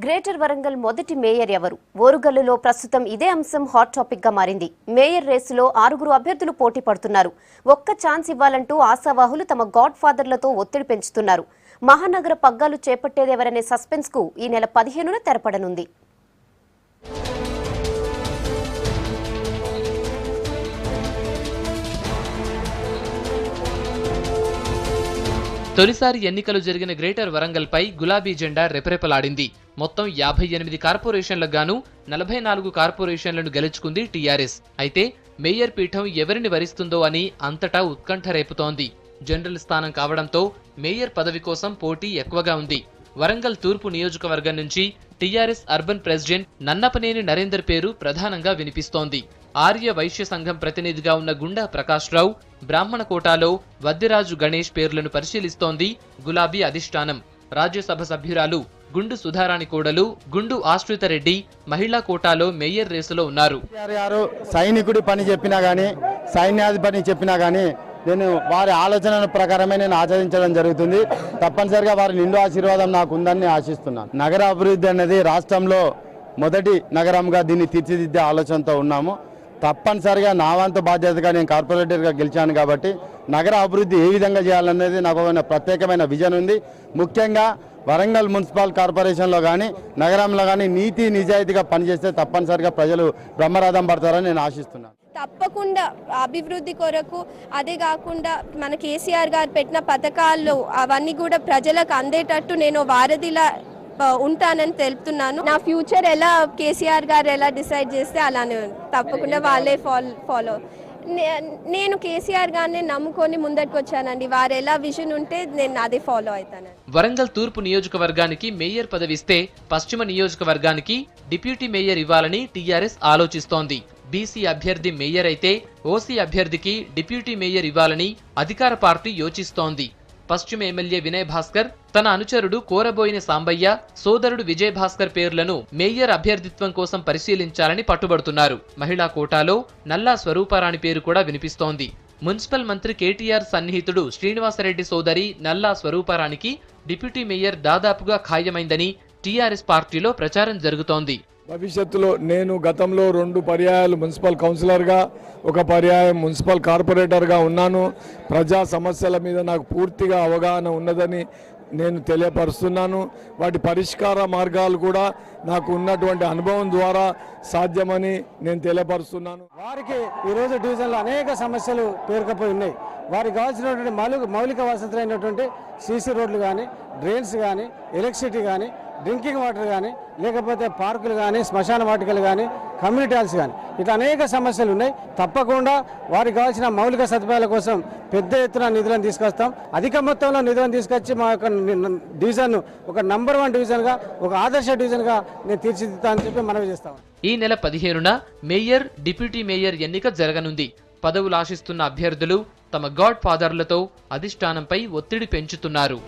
Greater Warangal మొదటి mayor ఎవరు? ఓరుగల్లులో ప్రస్తుతం ఇదే అంశం హాట్ టాపిక్ గా మారింది. మేయర్ రేసులో 6 అభ్యర్థులు పోటీ పడుతున్నారు. ఒక్క ఛాన్స్ ఇవ్వాలంటూ ఆశావాహులు తమ గాడ్ ఫాదర్లతో ఒత్తిడి పెంచుతున్నారు. మహానగర పగ్గాలు చేపట్టేదెవరనే సస్పెన్స్ కు ఈ నెల 15న తెరపడనుంది. తొలిసారి ఎన్నికలు జరిగిన గ్రేటర్ వరంగల్ పై గులాబీ జెండా రెపరెపలాడింది. మొత్తం 58 కార్పొరేషన్లకు గాను 44 కార్పొరేషన్లను గెలుచుకుంది టీఆర్ఎస్. అయితే మేయర్ పీఠం ఎవరిని వరిస్తుందో అని అంతటా ఉత్కంఠ రేపుతోంది. జనరల్ స్థానం కావడంతో మేయర్ పదవి కోసం పోటీ ఎక్కువగా ఉంది. వరంగల్ తూర్పు నియోజకవర్గం నుంచి TRS urban president Nannapaneni Narender పేరు ప్రధానంగా వినిపిస్తోంది. ఆర్య వైశ్య సంఘం ప్రతినిధిగా ఉన్న గుండా ప్రకాష్ రావు, బ్రాహ్మణ కోటాలో వద్దిరాజు గణేష్ పేర్లను పరిశీలిస్తోంది గులాబీ అధిష్టానం. రాజ్యసభ సభ్యురాలు గుండు సుధారాణి కోడలు గుండు ఆశ్రితరెడ్డి మహిళా కోటాలో మేయర్ రేసులో ఉన్నారు. సైనికుడి పని చెప్పినా గానీ, సైన్యాధి పని చెప్పినా గానీ నేను వారి ఆలోచన ప్రకారమే నేను ఆచరించడం జరుగుతుంది. తప్పనిసరిగా వారి నిండు ఆశీర్వాదం నాకు ఉందని ఆశిస్తున్నాను. నగర అభివృద్ధి అనేది రాష్ట్రంలో మొదటి నగరంగా దీన్ని తీర్చిదిద్దే ఆలోచనతో ఉన్నాము. తప్పనిసరిగా నా వంతు బాధ్యతగా నేను కార్పొరేటర్గా గెలిచాను కాబట్టి నగర అభివృద్ధి ఏ విధంగా చేయాలనేది నాకు ఒక ప్రత్యేకమైన విజన్ ఉంది. ముఖ్యంగా వరంగల్ మున్సిపల్ కార్పొరేషన్లో కానీ నగరంలో కానీ నీతి నిజాయితీగా పనిచేస్తే తప్పనిసరిగా ప్రజలు బ్రహ్మరథం పడతారని నేను ఆశిస్తున్నాను. తప్పకుండా అభివృద్ధి కొరకు, అదే కాకుండా మన కేసీఆర్ గారు పెట్టిన పథకాల్లో అవన్నీ కూడా ప్రజలకు అందేటట్టు నేను వారధిలా ఉంటానని తెలుపుతున్నాను. నా ఫ్యూచర్ ఎలా కేసీఆర్ గారు ఎలా డిసైడ్ చేస్తే అలానే తప్పకుండా వాళ్ళే ఫాలో. నేను కేసీఆర్ గారిని నమ్ముకొని ముందరికి వచ్చానండి. వారు ఎలా విజన్ ఉంటే నేను అదే ఫాలో అవుతాను. వరంగల్ తూర్పు నియోజకవర్గానికి మేయర్ పదవిస్తే పశ్చిమ నియోజకవర్గానికి డిప్యూటీ మేయర్ ఇవ్వాలని టీఆర్ఎస్ ఆలోచిస్తోంది. బీసీ అభ్యర్థి మేయర్ అయితే ఓసీ అభ్యర్థికి డిప్యూటీ మేయర్ ఇవ్వాలని అధికార పార్టీ యోచిస్తోంది. పశ్చిమ ఎమ్మెల్యే వినయ్ భాస్కర్, తన అనుచరుడు కోరబోయిన సాంబయ్య, సోదరుడు విజయ్ భాస్కర్ పేర్లను మేయర్ అభ్యర్థిత్వం కోసం పరిశీలించాలని పట్టుబడుతున్నారు. మహిళా కోటాలో నల్లా స్వరూపారాణి పేరు కూడా వినిపిస్తోంది. మున్సిపల్ మంత్రి కేటీఆర్ సన్నిహితుడు శ్రీనివాసరెడ్డి సోదరి నల్లా స్వరూపారానికి డిప్యూటీ మేయర్ దాదాపుగా ఖాయమైందని టీఆర్ఎస్ పార్టీలో ప్రచారం జరుగుతోంది. భవిష్యత్తులో నేను గతంలో 2 పర్యాయాలు మున్సిపల్ కౌన్సిలర్గా, 1 పర్యాయం మున్సిపల్ కార్పొరేటర్గా ఉన్నాను. ప్రజా సమస్యల మీద నాకు పూర్తిగా అవగాహన ఉన్నదని నేను తెలియపరుస్తున్నాను. వాటి పరిష్కార మార్గాలు కూడా నాకు ఉన్నటువంటి అనుభవం ద్వారా సాధ్యమని నేను తెలియపరుస్తున్నాను. వారికి ఈరోజు డివిజన్లో అనేక సమస్యలు పేరుకపోయి ఉన్నాయి. వారికి కావాల్సినటువంటి మౌలిక వసతులైనటువంటి సీసీ రోడ్లు కానీ, డ్రైన్స్ కానీ, ఎలక్ట్రిసిటీ కానీ, డ్రింకింగ్ వాటర్ కానీ, లేకపోతే పార్కులు కానీ, శ్మశాన వాటికలు కానీ, కమ్యూనిటీ హాల్స్ కానీ, ఇట్లా అనేక సమస్యలు ఉన్నాయి. తప్పకుండా వారికి కావాల్సిన మౌలిక సదుపాయాల కోసం పెద్ద ఎత్తున నిధులను తీసుకొస్తాం. అధిక మొత్తంలో నిధులను తీసుకొచ్చి మా యొక్క డివిజన్ ఒక నంబర్ 1 డివిజన్గా, ఒక ఆదర్శ డివిజన్గా నేను తీర్చిదిద్దామని చెప్పి మనవి చేస్తాం. ఈ నెల 15న మేయర్, డిప్యూటీ మేయర్ ఎన్నిక జరగనుంది. పదవులు ఆశిస్తున్న అభ్యర్థులు తమ గాడ్ ఫాదర్లతో అధిష్టానంపై ఒత్తిడి పెంచుతున్నారు.